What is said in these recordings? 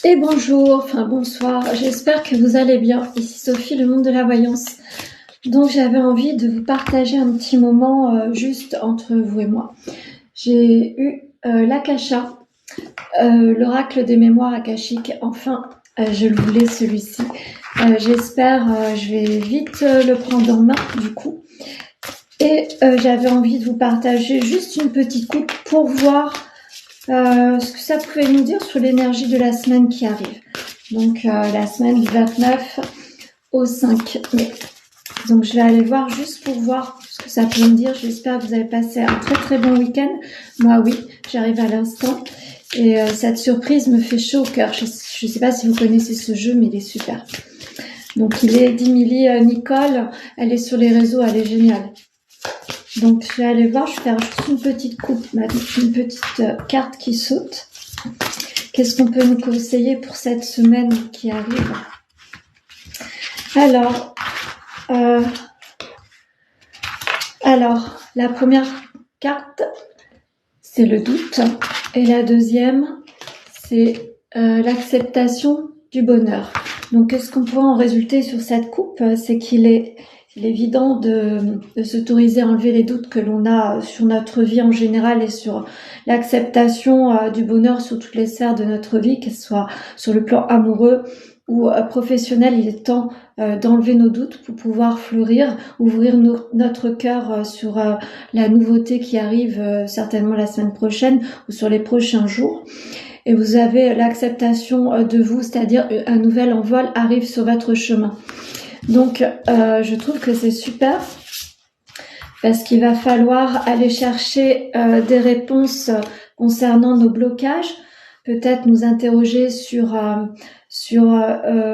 Et bonjour, enfin bonsoir, j'espère que vous allez bien. Ici Sophie, le monde de la voyance. Donc j'avais envie de vous partager un petit moment juste entre vous et moi. J'ai eu l'Akasha, l'oracle des mémoires akashiques. Enfin, je le voulais celui-ci. J'espère, je vais vite le prendre en main du coup. Et j'avais envie de vous partager juste une petite coupe pour voir ce que ça pouvait nous dire sur l'énergie de la semaine qui arrive. Donc la semaine du 29 au 5 mai. Donc je vais aller voir juste pour voir ce que ça peut me dire. J'espère que vous avez passé un très très bon week-end. Moi oui, j'arrive à l'instant. Et cette surprise me fait chaud au cœur. Je ne sais pas si vous connaissez ce jeu, mais il est super. Donc il est d'Emily Nicole. Elle est sur les réseaux, elle est géniale. Donc je vais aller voir, je vais faire juste une petite coupe, une petite carte qui saute. Qu'est-ce qu'on peut nous conseiller pour cette semaine qui arrive? Alors, la première carte, c'est le doute. Et la deuxième, c'est l'acceptation du bonheur. Donc, qu'est-ce qu'on pourrait en résulter sur cette coupe? C'est qu'il est évident de s'autoriser à enlever les doutes que l'on a sur notre vie en général et sur l'acceptation du bonheur sur toutes les sphères de notre vie, qu'elle soit sur le plan amoureux ou professionnel. Il est temps d'enlever nos doutes pour pouvoir fleurir, ouvrir notre cœur sur la nouveauté qui arrive certainement la semaine prochaine ou sur les prochains jours. Et vous avez l'acceptation de vous, c'est-à-dire un nouvel envol arrive sur votre chemin. Donc, je trouve que c'est super parce qu'il va falloir aller chercher des réponses concernant nos blocages, peut-être nous interroger sur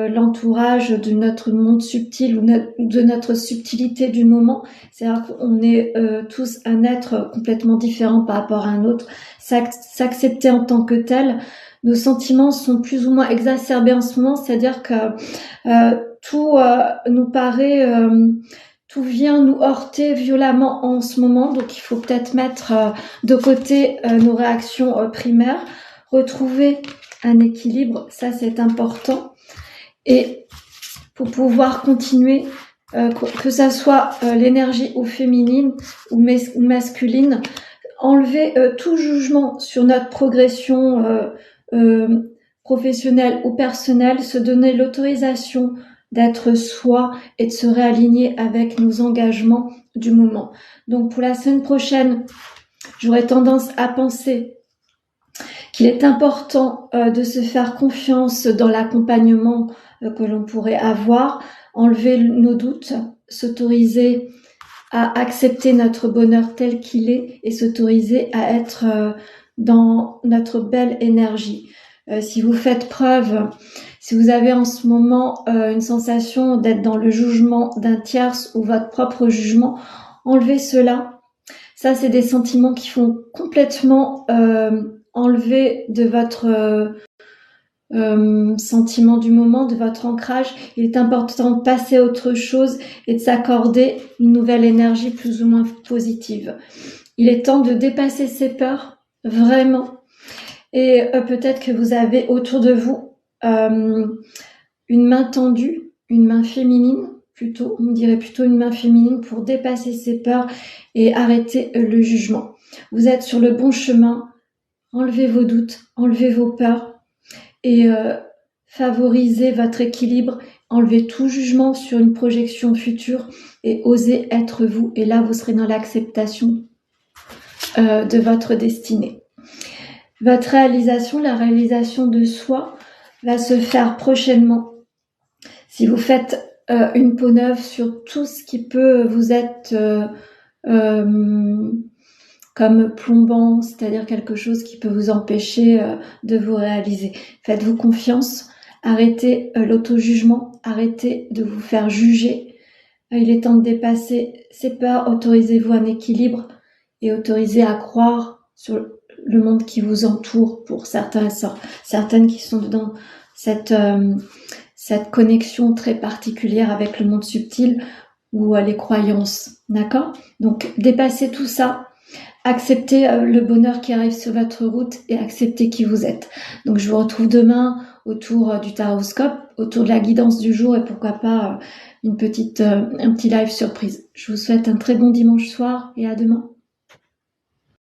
l'entourage de notre monde subtil ou de notre subtilité du moment. C'est-à-dire qu'on est tous un être complètement différent par rapport à un autre. S'accepter en tant que tel. Nos sentiments sont plus ou moins exacerbés en ce moment, c'est-à-dire que tout nous paraît, tout vient nous heurter violemment en ce moment, donc il faut peut-être mettre de côté nos réactions primaires, retrouver un équilibre, ça c'est important, et pour pouvoir continuer, que ça soit l'énergie ou féminine ou masculine, enlever tout jugement sur notre progression professionnelle ou personnelle, se donner l'autorisation d'être soi et de se réaligner avec nos engagements du moment. Donc pour la semaine prochaine, j'aurais tendance à penser qu'il est important de se faire confiance dans l'accompagnement que l'on pourrait avoir, enlever nos doutes, s'autoriser à accepter notre bonheur tel qu'il est et s'autoriser à être dans notre belle énergie. Si vous faites preuve, si vous avez en ce moment une sensation d'être dans le jugement d'un tierce ou votre propre jugement, enlevez cela. Ça, c'est des sentiments qui font complètement enlever de votre sentiment du moment, de votre ancrage. Il est important de passer à autre chose et de s'accorder une nouvelle énergie plus ou moins positive. Il est temps de dépasser ses peurs, vraiment. Et peut-être que vous avez autour de vous une main tendue, une main féminine, plutôt, on dirait plutôt une main féminine pour dépasser ses peurs et arrêter le jugement. Vous êtes sur le bon chemin, enlevez vos doutes, enlevez vos peurs et favorisez votre équilibre, enlevez tout jugement sur une projection future et osez être vous. Et là, vous serez dans l'acceptation de votre destinée. Votre réalisation, la réalisation de soi, va se faire prochainement. Si vous faites une peau neuve sur tout ce qui peut vous être comme plombant, c'est-à-dire quelque chose qui peut vous empêcher de vous réaliser. Faites-vous confiance, arrêtez l'auto-jugement, arrêtez de vous faire juger. Il est temps de dépasser ces peurs, autorisez-vous un équilibre et autorisez à croire sur le monde qui vous entoure pour certaines qui sont dans cette connexion très particulière avec le monde subtil ou les croyances, d'accord? Donc dépassez tout ça Acceptez le bonheur qui arrive sur votre route et acceptez qui vous êtes. Donc je vous retrouve demain autour du taroscope, autour de la guidance du jour et pourquoi pas un petit live surprise. Je vous souhaite un très bon dimanche soir et à demain.